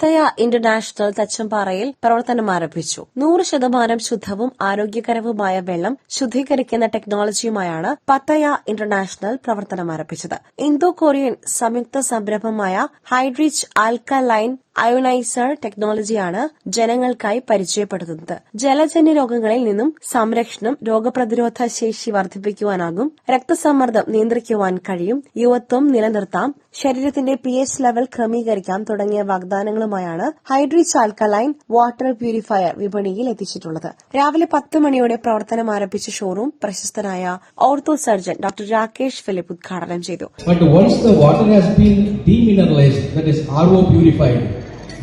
പത്തയ international തച്ചമ്പാറയിൽ പ്രവർത്തനം ആരംഭിച്ചു. 100% ശുദ്ധവും ആരോഗ്യകരവുമായ വെള്ളം ശുദ്ധീകരിക്കുന്ന ടെക്നോളജിയുമായാണ് പത്തയ ഇന്റർനാഷണൽ പ്രവർത്തനം ആരംഭിച്ചത്. ഇന്തോ കൊറിയൻ സംയുക്ത സംരംഭമായ ഹൈഡ്രിച്ച് ആൽക്കലൈൻ അയോണൈസർ ടെക്നോളജിയാണ് ജനങ്ങൾക്കായി പരിചയപ്പെടുത്തുന്നത്. ജലജന്യ രോഗങ്ങളിൽ നിന്നും സംരക്ഷണം, രോഗപ്രതിരോധ ശേഷി വർദ്ധിപ്പിക്കുവാനാകും, രക്തസമ്മർദ്ദം നിയന്ത്രിക്കുവാൻ കഴിയും, യുവത്വം നിലനിർത്താം, ശരീരത്തിന്റെ pH ലെവൽ ക്രമീകരിക്കാം തുടങ്ങിയ വാഗ്ദാനങ്ങളുമായാണ് ഹൈഡ്രിച്ച് ആൽക്കലൈൻ വാട്ടർ പ്യൂരിഫയർ വിപണിയിൽ എത്തിച്ചിട്ടുള്ളത്. രാവിലെ 10 മണിയോടെ പ്രവർത്തനം ആരംഭിച്ച ഷോറൂം പ്രശസ്തനായ ortho surgeon doctor Rakesh Philip ഉദ്ഘാടനം ചെയ്തു. But once the water has been demineralized, that is RO purified,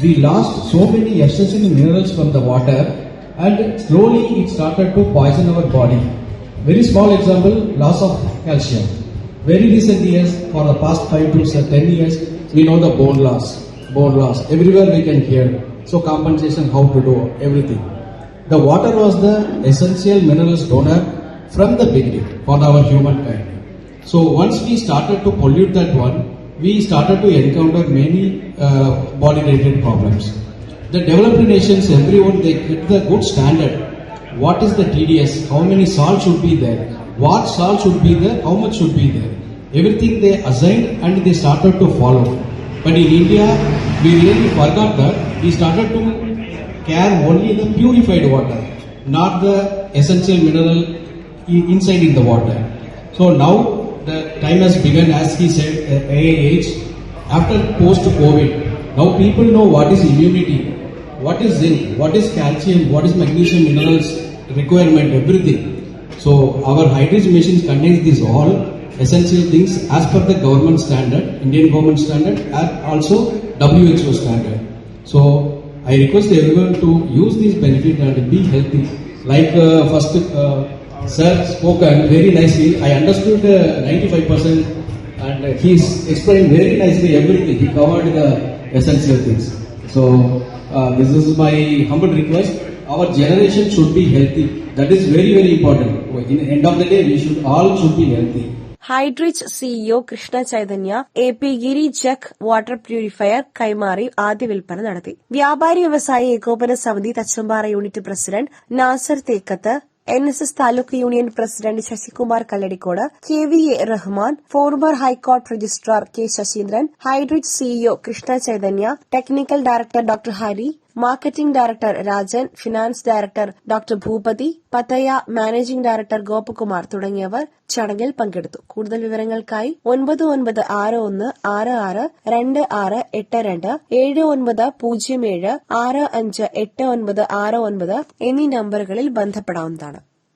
we lost so many essential minerals from the water and slowly it started to poison our body. Very small example, loss of calcium. Very recent years, for the past 5 to 10 years, we know the bone loss. Everywhere we can hear. So compensation, how to do, everything. The water was the essential minerals donor from the beginning for our humankind. So once we started to pollute that one, we started to encounter many body-related problems. The developed nations, everyone, they get the good standard. What is the TDS? How many salt should be there? What salt should be there? How much should be there? Everything they assigned and they started to follow. But in India, we really forgot that. We started to care only the purified water, not the essential mineral inside in the water. So now the time has begun, as he said, age after post-COVID. Now people know what is immunity, what is zinc, what is calcium, what is magnesium minerals requirement, everything. So our hydration machines contains these all essential things as per the government standard, Indian government standard, and also WHO standard. So I request everyone to use this benefit and be healthy. Like first sir spoke very nicely. I understood 95% and he's explained very nicely everything. He covered the essential things. So this is my humble request. Our generation should be healthy. That is very, very important. In the end of the day, we should all be healthy. Hydrich CEO Krishna Chaitanya AP Giri jug water purifier കൈമാറി ആദ്യ വിൽപ്പന നടത്തി. വ്യാപാരി വ്യവസായി ഏകോപന സമിതി Thachampara unit president Nasar Thekkath, NSS taluk union president Sasikumar Kalladikode, KVA Rahman, former high court registrar K Sasheendran, Hydrich CEO Krishna Chaitanya, technical director doctor Hari, marketing director Rajan, finance director doctor Bhoopathi, പത്തയ managing director Gopakumar തുടങ്ങിയവർ ചടങ്ങിൽ പങ്കെടുത്തു. കൂടുതൽ വിവരങ്ങൾക്കായി 9961662682 7907658969 എന്നീ നമ്പറുകളിൽ ബന്ധപ്പെടാവുന്നതാണ്.